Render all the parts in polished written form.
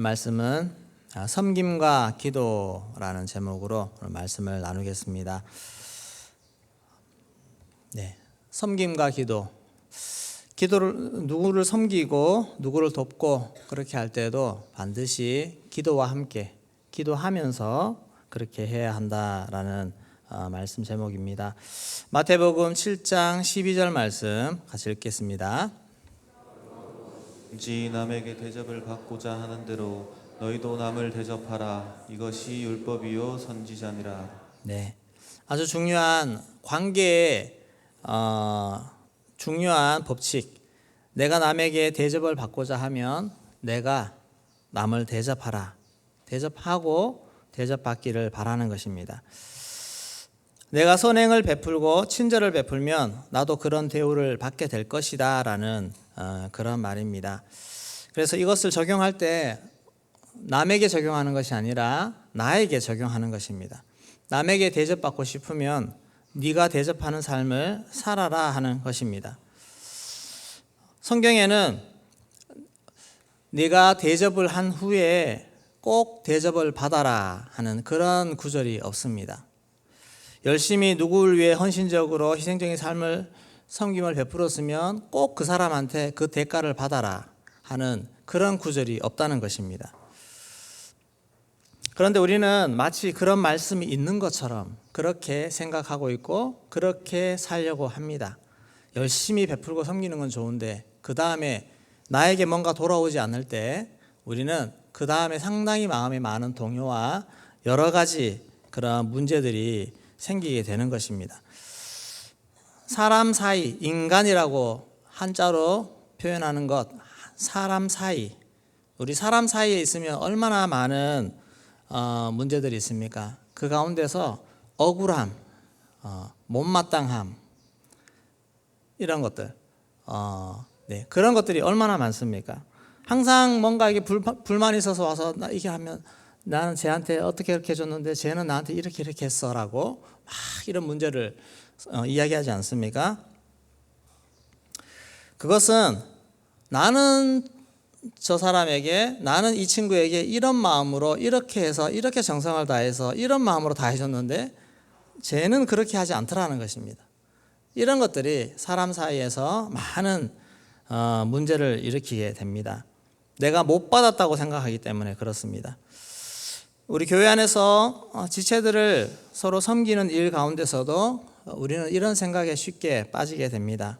말씀은 섬김과 기도라는 제목으로 오늘 말씀을 나누겠습니다. 네, 섬김과 기도. 기도를 누구를 섬기고 누구를 돕고 그렇게 할 때도 반드시 기도와 함께 기도하면서 그렇게 해야 한다라는 말씀 제목입니다. 마태복음 7장 12절 말씀 같이 읽겠습니다. 지 남에게 대접을 받고자 하는 대로 너희도 남을 대접하라. 이것이 율법이요 선지자니라. 네, 아주 중요한 관계의 중요한 법칙. 내가 남에게 대접을 받고자 하면 내가 남을 대접하라. 대접하고 대접받기를 바라는 것입니다. 내가 선행을 베풀고 친절을 베풀면 나도 그런 대우를 받게 될 것이다 라는 그런 말입니다. 그래서 이것을 적용할 때 남에게 적용하는 것이 아니라 나에게 적용하는 것입니다. 남에게 대접받고 싶으면 네가 대접하는 삶을 살아라 하는 것입니다. 성경에는 네가 대접을 한 후에 꼭 대접을 받아라 하는 그런 구절이 없습니다. 열심히 누구를 위해 헌신적으로 희생적인 삶을 섬김을 베풀었으면 꼭 그 사람한테 그 대가를 받아라 하는 그런 구절이 없다는 것입니다. 그런데 우리는 마치 그런 말씀이 있는 것처럼 그렇게 생각하고 있고 그렇게 살려고 합니다. 열심히 베풀고 섬기는 건 좋은데 그 다음에 나에게 뭔가 돌아오지 않을 때 우리는 그 다음에 상당히 마음에 많은 동요와 여러 가지 그런 문제들이 생기게 되는 것입니다. 사람 사이, 인간이라고 한자로 표현하는 것, 사람 사이. 우리 사람 사이에 있으면 얼마나 많은 문제들이 있습니까? 그 가운데서 억울함, 못마땅함, 이런 것들, 네, 그런 것들이 얼마나 많습니까? 항상 뭔가 이게 불만이 있어서 와서 나 이게 하면 나는 쟤한테 어떻게 이렇게 해줬는데 쟤는 나한테 이렇게 했어라고 막 이런 문제를 이야기하지 않습니까? 그것은 나는 저 사람에게, 나는 이 친구에게 이런 마음으로 이렇게 해서 이렇게 정성을 다해서 이런 마음으로 다 해줬는데 쟤는 그렇게 하지 않더라는 것입니다. 이런 것들이 사람 사이에서 많은 문제를 일으키게 됩니다. 내가 못 받았다고 생각하기 때문에 그렇습니다. 우리 교회 안에서 지체들을 서로 섬기는 일 가운데서도 우리는 이런 생각에 쉽게 빠지게 됩니다.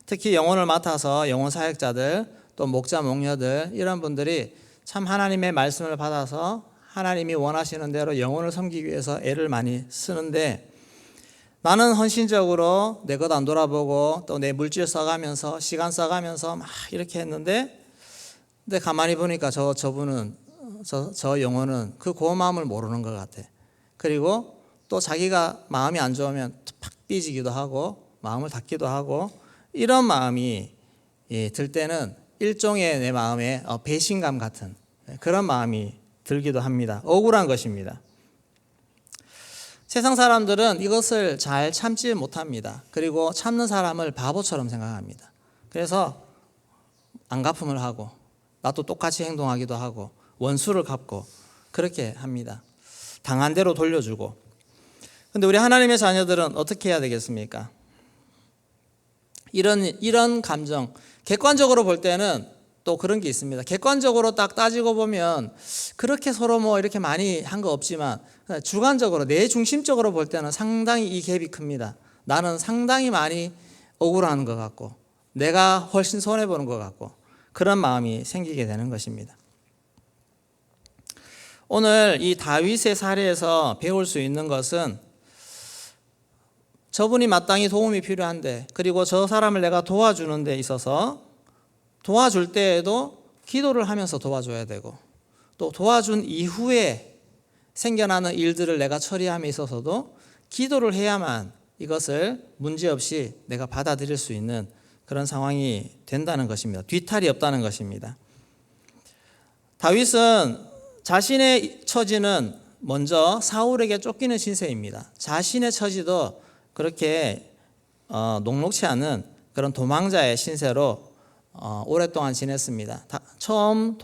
특히 영혼을 맡아서 영혼 사역자들 또 목자 목녀들 이런 분들이 참 하나님의 말씀을 받아서 하나님이 원하시는 대로 영혼을 섬기기 위해서 애를 많이 쓰는데 나는 헌신적으로 내 것 안 돌아보고 또 내 물질 써가면서 시간 써가면서 막 이렇게 했는데 근데 가만히 보니까 저분은 저 영혼은 그 고마움을 모르는 것 같아. 그리고 또 자기가 마음이 안 좋으면 팍 삐지기도 하고 마음을 닫기도 하고 이런 마음이 들 때는 일종의 내 마음에 배신감 같은 그런 마음이 들기도 합니다. 억울한 것입니다. 세상 사람들은 이것을 잘 참지 못합니다. 그리고 참는 사람을 바보처럼 생각합니다. 그래서 안갚음을 하고 나도 똑같이 행동하기도 하고 원수를 갚고 그렇게 합니다. 당한 대로 돌려주고. 그런데 우리 하나님의 자녀들은 어떻게 해야 되겠습니까? 이런 감정, 객관적으로 볼 때는 또 그런 게 있습니다. 객관적으로 딱 따지고 보면 그렇게 서로 뭐 이렇게 많이 한 거 없지만 주관적으로 내 중심적으로 볼 때는 상당히 이 갭이 큽니다. 나는 상당히 많이 억울한 것 같고 내가 훨씬 손해보는 것 같고 그런 마음이 생기게 되는 것입니다. 오늘 이 다윗의 사례에서 배울 수 있는 것은 저분이 마땅히 도움이 필요한데 그리고 저 사람을 내가 도와주는 데 있어서 도와줄 때에도 기도를 하면서 도와줘야 되고 또 도와준 이후에 생겨나는 일들을 내가 처리함에 있어서도 기도를 해야만 이것을 문제없이 내가 받아들일 수 있는 그런 상황이 된다는 것입니다. 뒤탈이 없다는 것입니다. 다윗은 자신의 처지는 먼저 사울에게 쫓기는 신세입니다. 자신의 처지도 그렇게 녹록치 않은 그런 도망자의 신세로 오랫동안 지냈습니다. 처음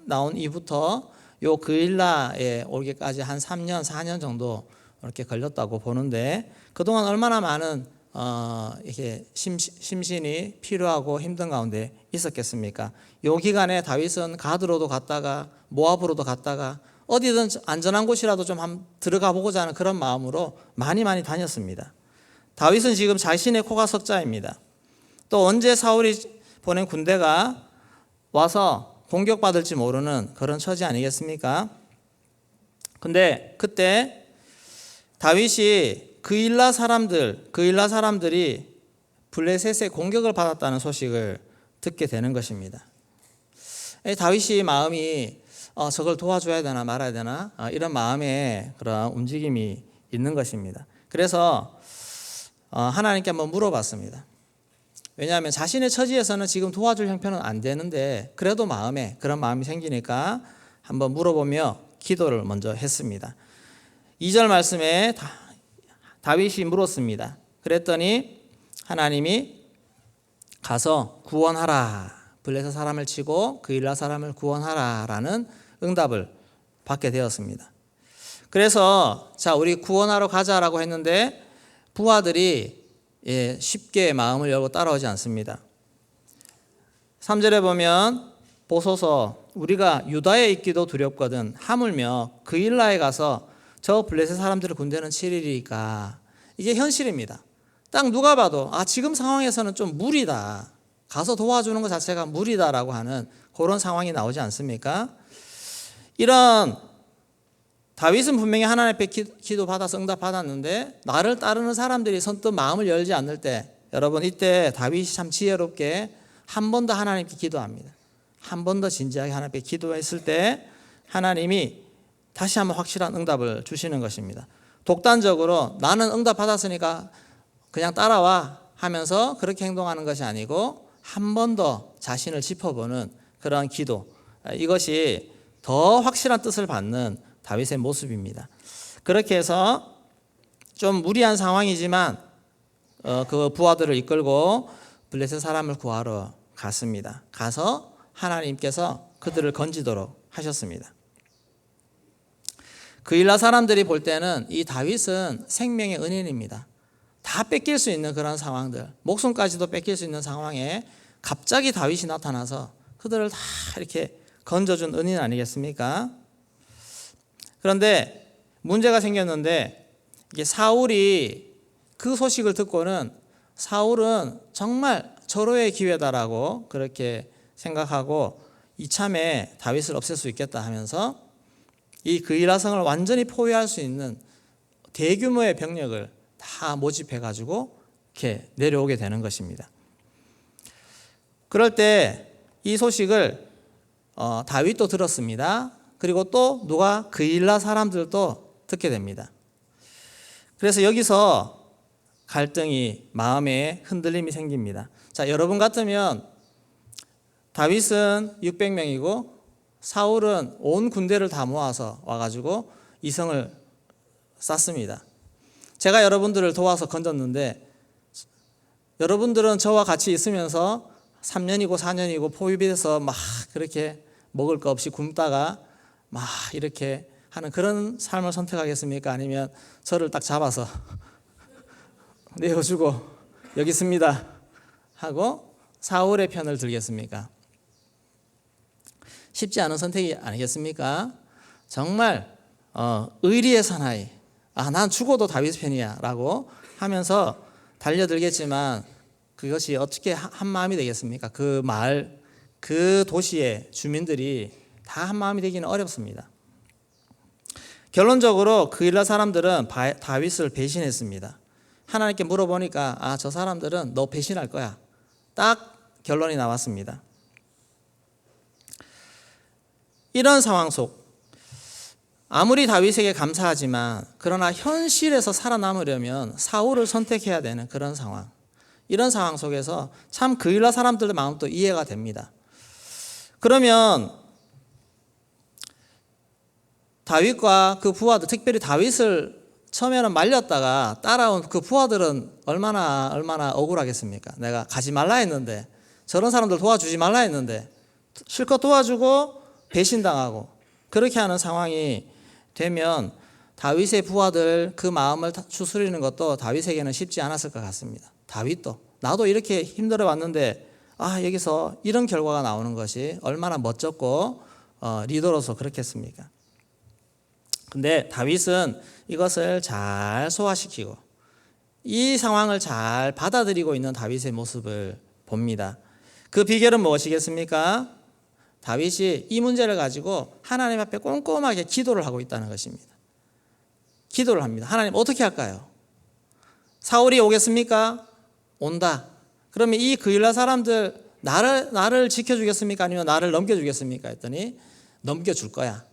나온 이후부터 요 그일라에 오기까지 한 3년, 4년 정도 이렇게 걸렸다고 보는데 그동안 얼마나 많은 이렇게 심신이 필요하고 힘든 가운데 있었겠습니까? 요 기간에 다윗은 가드로도 갔다가 모압으로도 갔다가 어디든 안전한 곳이라도 좀 한번 들어가 보고자 하는 그런 마음으로 많이 다녔습니다. 다윗은 지금 자신의 코가 석자입니다. 또 언제 사울이 보낸 군대가 와서 공격받을지 모르는 그런 처지 아니겠습니까? 근데 그때 다윗이 그일라 사람들이 블레셋의 공격을 받았다는 소식을 듣게 되는 것입니다. 다윗이 마음이 저걸 도와줘야 되나 말아야 되나 이런 마음에 그런 움직임이 있는 것입니다. 그래서 하나님께 한번 물어봤습니다. 왜냐하면 자신의 처지에서는 지금 도와줄 형편은 안 되는데 그래도 마음에 그런 마음이 생기니까 한번 물어보며 기도를 먼저 했습니다. 2절 말씀에 다윗이 물었습니다. 그랬더니 하나님이 가서 구원하라, 블레셋 사람을 치고 그일라 사람을 구원하라 라는 응답을 받게 되었습니다. 그래서 자 우리 구원하러 가자라고 했는데 부하들이 쉽게 마음을 열고 따라오지 않습니다. 3절에 보면 보소서 우리가 유다에 있기도 두렵거든 하물며 그일라에 가서 저 블레셋 사람들의 군대는 7일이니까 이게 현실입니다. 딱 누가 봐도 지금 상황에서는 좀 무리다. 가서 도와주는 것 자체가 무리다라고 하는 그런 상황이 나오지 않습니까? 이런 다윗은 분명히 하나님 앞에 기도 받아서 응답 받았는데 나를 따르는 사람들이 선뜻 마음을 열지 않을 때 여러분 이때 다윗이 참 지혜롭게 한 번 더 하나님께 기도합니다. 한 번 더 진지하게 하나님께 기도했을 때 하나님이 다시 한번 확실한 응답을 주시는 것입니다. 독단적으로 나는 응답 받았으니까 그냥 따라와 하면서 그렇게 행동하는 것이 아니고 한 번 더 자신을 짚어보는 그런 기도, 이것이 더 확실한 뜻을 받는 다윗의 모습입니다. 그렇게 해서 좀 무리한 상황이지만 그 부하들을 이끌고 블레셋 사람을 구하러 갔습니다. 가서 하나님께서 그들을 건지도록 하셨습니다. 그일라 사람들이 볼 때는 이 다윗은 생명의 은인입니다. 다 뺏길 수 있는 그런 상황들, 목숨까지도 뺏길 수 있는 상황에 갑자기 다윗이 나타나서 그들을 다 이렇게 건져준 은인 아니겠습니까? 그런데 문제가 생겼는데 이게 사울이 그 소식을 듣고는 사울은 정말 절호의 기회다라고 그렇게 생각하고 이참에 다윗을 없앨 수 있겠다 하면서 이 그일라성을 완전히 포위할 수 있는 대규모의 병력을 다 모집해 가지고 이렇게 내려오게 되는 것입니다. 그럴 때 이 소식을 다윗도 들었습니다. 그리고 또 누가 그일라 사람들도 듣게 됩니다. 그래서 여기서 갈등이 마음에 흔들림이 생깁니다. 자, 여러분 같으면 다윗은 600명이고 사울은 온 군대를 다 모아서 와가지고 이성을 쌌습니다. 제가 여러분들을 도와서 건졌는데 여러분들은 저와 같이 있으면서 3년이고 4년이고 포위돼서 막 그렇게 먹을 거 없이 굶다가 막 이렇게 하는 그런 삶을 선택하겠습니까? 아니면 저를 딱 잡아서 내어주고 여기 있습니다 하고 사울의 편을 들겠습니까? 쉽지 않은 선택이 아니겠습니까? 정말 의리의 사나이, 난 죽어도 다윗 편이야 라고 하면서 달려들겠지만 그것이 어떻게 한 마음이 되겠습니까? 그 마을, 그 도시의 주민들이 다 한 마음이 되기는 어렵습니다. 결론적으로 그일라 사람들은 다윗을 배신했습니다. 하나님께 물어보니까 저 사람들은 너 배신할 거야. 딱 결론이 나왔습니다. 이런 상황 속 아무리 다윗에게 감사하지만 그러나 현실에서 살아남으려면 사울을 선택해야 되는 그런 상황, 이런 상황 속에서 참 그일라 사람들의 마음도 이해가 됩니다. 그러면 다윗과 그 부하들, 특별히 다윗을 처음에는 말렸다가 따라온 그 부하들은 얼마나 억울하겠습니까? 내가 가지 말라 했는데, 저런 사람들 도와주지 말라 했는데 실컷 도와주고 배신당하고 그렇게 하는 상황이 되면 다윗의 부하들 그 마음을 추스리는 것도 다윗에게는 쉽지 않았을 것 같습니다. 다윗도 나도 이렇게 힘들어 왔는데 여기서 이런 결과가 나오는 것이 얼마나 멋졌고 리더로서 그렇겠습니까? 근데 다윗은 이것을 잘 소화시키고 이 상황을 잘 받아들이고 있는 다윗의 모습을 봅니다. 그 비결은 무엇이겠습니까? 다윗이 이 문제를 가지고 하나님 앞에 꼼꼼하게 기도를 하고 있다는 것입니다. 기도를 합니다. 하나님 어떻게 할까요? 사울이 오겠습니까? 온다. 그러면 이 그일라 사람들 나를 지켜주겠습니까? 아니면 나를 넘겨주겠습니까? 했더니 넘겨줄 거야.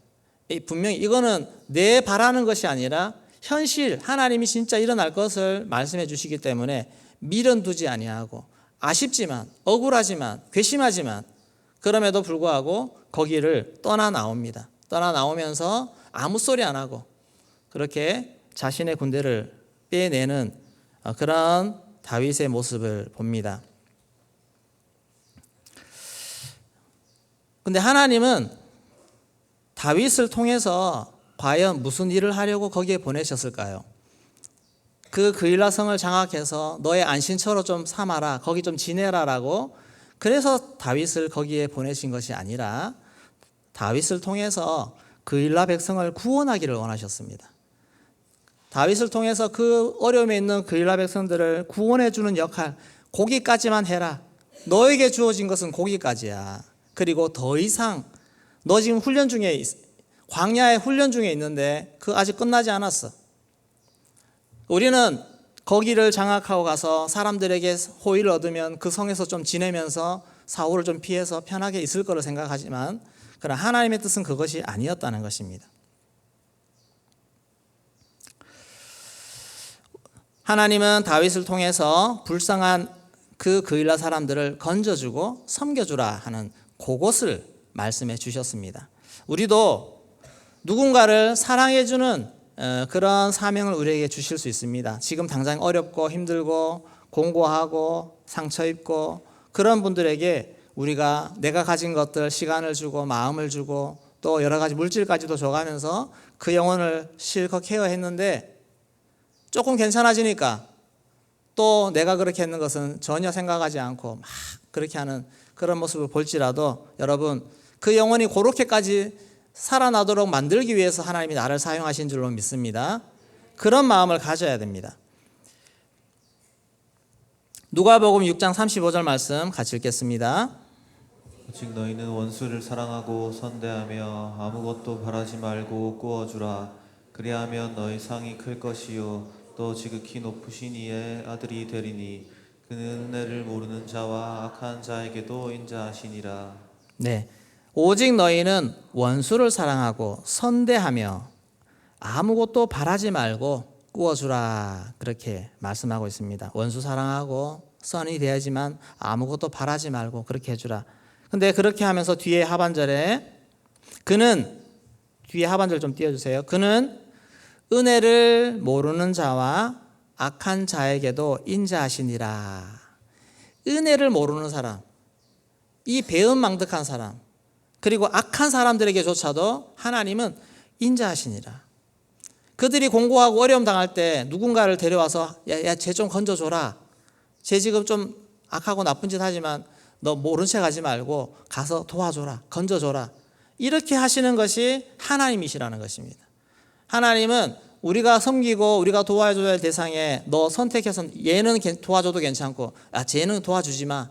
분명히 이거는 내 바라는 것이 아니라 현실 하나님이 진짜 일어날 것을 말씀해 주시기 때문에 미련 두지 아니하고 아쉽지만 억울하지만 괘씸하지만 그럼에도 불구하고 거기를 떠나 나옵니다. 떠나 나오면서 아무 소리 안 하고 그렇게 자신의 군대를 빼내는 그런 다윗의 모습을 봅니다. 근데 하나님은 다윗을 통해서 과연 무슨 일을 하려고 거기에 보내셨을까요? 그 그일라 성을 장악해서 너의 안식처로 좀 삼아라, 거기 좀 지내라라고 그래서 다윗을 거기에 보내신 것이 아니라 다윗을 통해서 그일라 백성을 구원하기를 원하셨습니다. 다윗을 통해서 그 어려움에 있는 그일라 백성들을 구원해 주는 역할, 거기까지만 해라. 너에게 주어진 것은 거기까지야. 그리고 더 이상 너 지금 훈련 중에 광야의 훈련 중에 있는데 그 아직 끝나지 않았어. 우리는 거기를 장악하고 가서 사람들에게 호의를 얻으면 그 성에서 좀 지내면서 사울을 좀 피해서 편하게 있을 거로 생각하지만 그러나 하나님의 뜻은 그것이 아니었다는 것입니다. 하나님은 다윗을 통해서 불쌍한 그 그일라 사람들을 건져주고 섬겨주라 하는 그것을 말씀해 주셨습니다. 우리도 누군가를 사랑해주는 그런 사명을 우리에게 주실 수 있습니다. 지금 당장 어렵고 힘들고 공고하고 상처 입고 그런 분들에게 우리가 내가 가진 것들 시간을 주고 마음을 주고 또 여러 가지 물질까지도 줘가면서 그 영혼을 실컷 케어했는데 조금 괜찮아지니까 또 내가 그렇게 했는 것은 전혀 생각하지 않고 막 그렇게 하는 그런 모습을 볼지라도 여러분 그 영혼이 그렇게까지 살아나도록 만들기 위해서 하나님이 나를 사용하신 줄로 믿습니다. 그런 마음을 가져야 됩니다. 누가복음 6장 35절 말씀 같이 읽겠습니다. 오직 너희는 원수를 사랑하고 선대하며 아무것도 바라지 말고 꾸어주라. 그리하면 너희 상이 클 것이요 또 지극히 높으신 이의 아들이 되리니 그는 은혜를 모르는 자와 악한 자에게도 인자하시니라. 네, 오직 너희는 원수를 사랑하고 선대하며 아무것도 바라지 말고 꾸어주라 그렇게 말씀하고 있습니다. 원수 사랑하고 선이 돼야지만 아무것도 바라지 말고 그렇게 해주라. 근데 그렇게 하면서 뒤에 하반절에 그는 뒤에 하반절 좀 띄워주세요. 그는 은혜를 모르는 자와 악한 자에게도 인자하시니라. 은혜를 모르는 사람, 이 배은망덕한 사람, 그리고 악한 사람들에게조차도 하나님은 인자하시니라. 그들이 공고하고 어려움 당할 때 누군가를 데려와서 쟤 좀 건져줘라. 쟤 지금 좀 악하고 나쁜 짓 하지만 너 모른 척 하지 말고 가서 도와줘라. 건져줘라. 이렇게 하시는 것이 하나님이시라는 것입니다. 하나님은 우리가 섬기고 우리가 도와줘야 할 대상에 너 선택해서 얘는 도와줘도 괜찮고 쟤는 도와주지 마.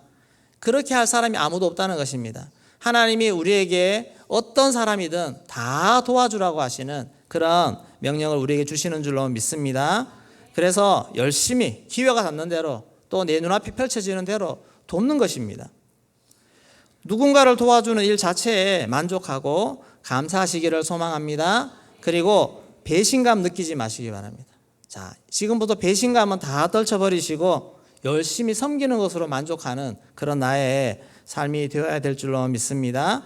그렇게 할 사람이 아무도 없다는 것입니다. 하나님이 우리에게 어떤 사람이든 다 도와주라고 하시는 그런 명령을 우리에게 주시는 줄로 믿습니다. 그래서 열심히 기회가 닿는 대로 또 내 눈앞이 펼쳐지는 대로 돕는 것입니다. 누군가를 도와주는 일 자체에 만족하고 감사하시기를 소망합니다. 그리고 배신감 느끼지 마시기 바랍니다. 자, 지금부터 배신감은 다 떨쳐버리시고 열심히 섬기는 것으로 만족하는 그런 나의 삶이 되어야 될 줄로 믿습니다.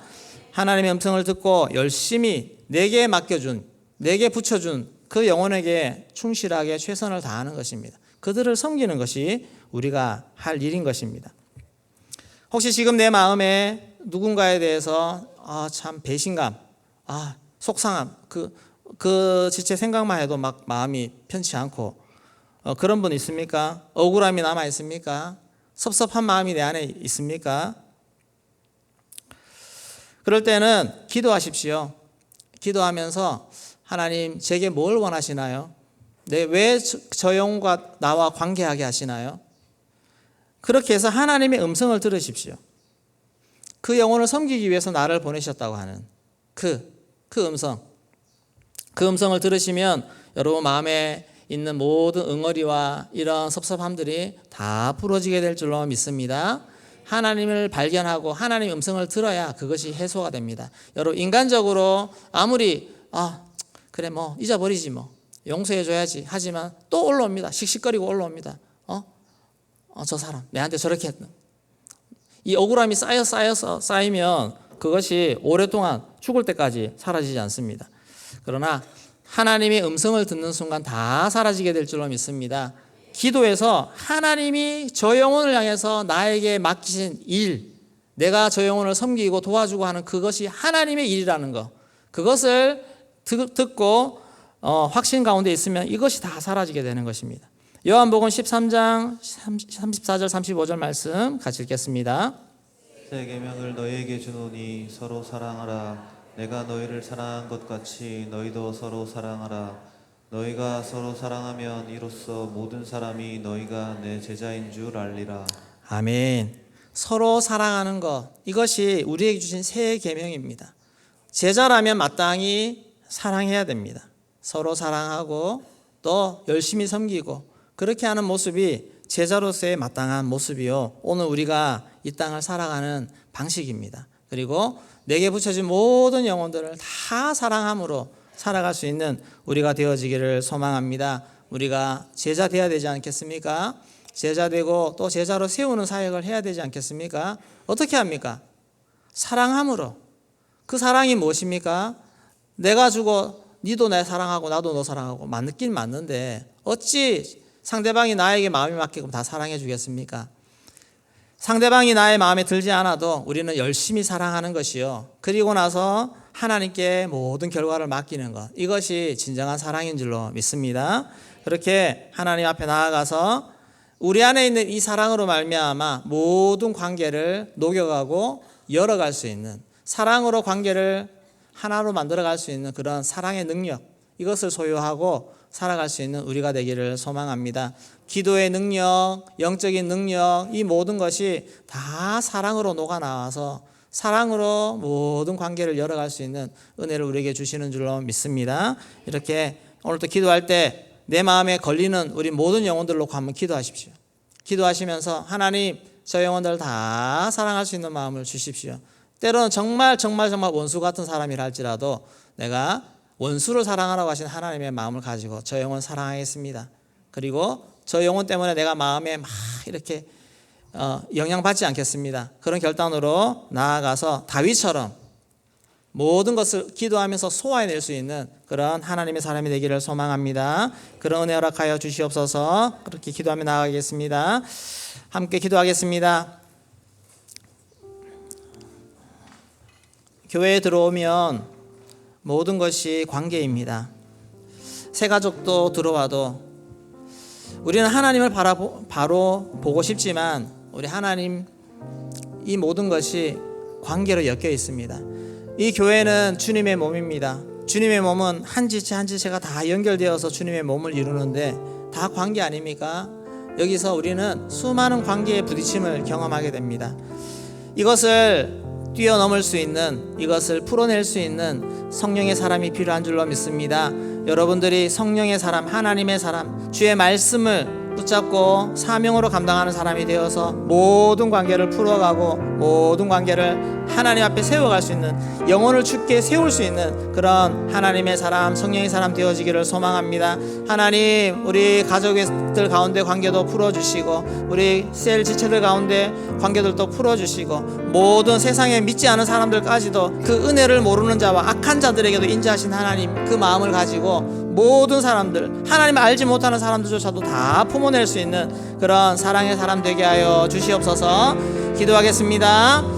하나님의 음성을 듣고 열심히 내게 맡겨준, 내게 붙여준 그 영혼에게 충실하게 최선을 다하는 것입니다. 그들을 섬기는 것이 우리가 할 일인 것입니다. 혹시 지금 내 마음에 누군가에 대해서 참 배신감, 속상함, 그 지체 생각만 해도 막 마음이 편치 않고 그런 분 있습니까? 억울함이 남아 있습니까? 섭섭한 마음이 내 안에 있습니까? 그럴 때는 기도하십시오. 기도하면서 하나님 제게 뭘 원하시나요? 왜 저 영혼과 나와 관계하게 하시나요? 그렇게 해서 하나님의 음성을 들으십시오. 그 영혼을 섬기기 위해서 나를 보내셨다고 하는 그 음성. 그 음성을 들으시면 여러분 마음에 있는 모든 응어리와 이런 섭섭함들이 다 풀어지게 될 줄로 믿습니다. 하나님을 발견하고 하나님의 음성을 들어야 그것이 해소가 됩니다. 여러분 인간적으로 아무리 그래 뭐 잊어버리지 뭐 용서해줘야지 하지만 또 올라옵니다. 씩씩거리고 올라옵니다. 저 사람 내한테 저렇게 했나. 이 억울함이 쌓이면 그것이 오랫동안 죽을 때까지 사라지지 않습니다. 그러나 하나님의 음성을 듣는 순간 다 사라지게 될 줄로 믿습니다. 기도에서 하나님이 저 영혼을 향해서 나에게 맡기신 일, 내가 저 영혼을 섬기고 도와주고 하는 그것이 하나님의 일이라는 것, 그것을 듣고 확신 가운데 있으면 이것이 다 사라지게 되는 것입니다. 요한복음 13장 34절 35절 말씀 같이 읽겠습니다. 새 계명을 너희에게 주노니 서로 사랑하라. 내가 너희를 사랑한 것 같이 너희도 서로 사랑하라. 너희가 서로 사랑하면 이로써 모든 사람이 너희가 내 제자인 줄 알리라. 아멘. 서로 사랑하는 것, 이것이 우리에게 주신 새 계명입니다. 제자라면 마땅히 사랑해야 됩니다. 서로 사랑하고 또 열심히 섬기고 그렇게 하는 모습이 제자로서의 마땅한 모습이요, 오늘 우리가 이 땅을 살아가는 방식입니다. 그리고 내게 붙여진 모든 영혼들을 다 사랑함으로 살아갈 수 있는 우리가 되어지기를 소망합니다. 우리가 제자 되어야 되지 않겠습니까? 제자 되고 또 제자로 세우는 사역을 해야 되지 않겠습니까? 어떻게 합니까? 사랑함으로. 그 사랑이 무엇입니까? 내가 주고 니도 내 사랑하고 나도 너 사랑하고 맞긴 맞는데 어찌 상대방이 나에게 마음이 맞게끔 다 사랑해 주겠습니까? 상대방이 나의 마음에 들지 않아도 우리는 열심히 사랑하는 것이요, 그리고 나서 하나님께 모든 결과를 맡기는 것, 이것이 진정한 사랑인 줄로 믿습니다. 그렇게 하나님 앞에 나아가서 우리 안에 있는 이 사랑으로 말미암아 모든 관계를 녹여가고 열어갈 수 있는, 사랑으로 관계를 하나로 만들어갈 수 있는 그런 사랑의 능력, 이것을 소유하고 살아갈 수 있는 우리가 되기를 소망합니다. 기도의 능력, 영적인 능력, 이 모든 것이 다 사랑으로 녹아나와서 사랑으로 모든 관계를 열어갈 수 있는 은혜를 우리에게 주시는 줄로 믿습니다. 이렇게 오늘도 기도할 때 내 마음에 걸리는 우리 모든 영혼들로 한번 기도하십시오. 기도하시면서 하나님, 저 영혼들을 다 사랑할 수 있는 마음을 주십시오. 때로는 정말 원수 같은 사람이라 할지라도 내가 원수를 사랑하라고 하신 하나님의 마음을 가지고 저 영혼 사랑하겠습니다. 그리고 저 영혼 때문에 내가 마음에 막 이렇게 영향받지 않겠습니다. 그런 결단으로 나아가서 다윗처럼 모든 것을 기도하면서 소화해낼 수 있는 그런 하나님의 사람이 되기를 소망합니다. 그런 은혜 허락하여 주시옵소서. 그렇게 기도하며 나아가겠습니다. 함께 기도하겠습니다. 교회에 들어오면 모든 것이 관계입니다. 새 가족도 들어와도 우리는 하나님을 바로 보고 싶지만 우리 하나님, 이 모든 것이 관계로 엮여 있습니다. 이 교회는 주님의 몸입니다. 주님의 몸은 한 지체 한 지체가 다 연결되어서 주님의 몸을 이루는데 다 관계 아닙니까? 여기서 우리는 수많은 관계의 부딪힘을 경험하게 됩니다. 이것을 뛰어넘을 수 있는, 이것을 풀어낼 수 있는 성령의 사람이 필요한 줄로 믿습니다. 여러분들이 성령의 사람, 하나님의 사람, 주의 말씀을 붙잡고 사명으로 감당하는 사람이 되어서 모든 관계를 풀어가고 모든 관계를 하나님 앞에 세워갈 수 있는, 영혼을 주께 세울 수 있는 그런 하나님의 사람, 성령의 사람 되어지기를 소망합니다. 하나님, 우리 가족들 가운데 관계도 풀어주시고 우리 셀 지체들 가운데 관계들도 풀어주시고 모든 세상에 믿지 않은 사람들까지도 그 은혜를 모르는 자와 악한 자들에게도 인자하신 하나님, 그 마음을 가지고 모든 사람들, 하나님을 알지 못하는 사람들조차도 다 품어낼 수 있는 그런 사랑의 사람 되게 하여 주시옵소서. 기도하겠습니다.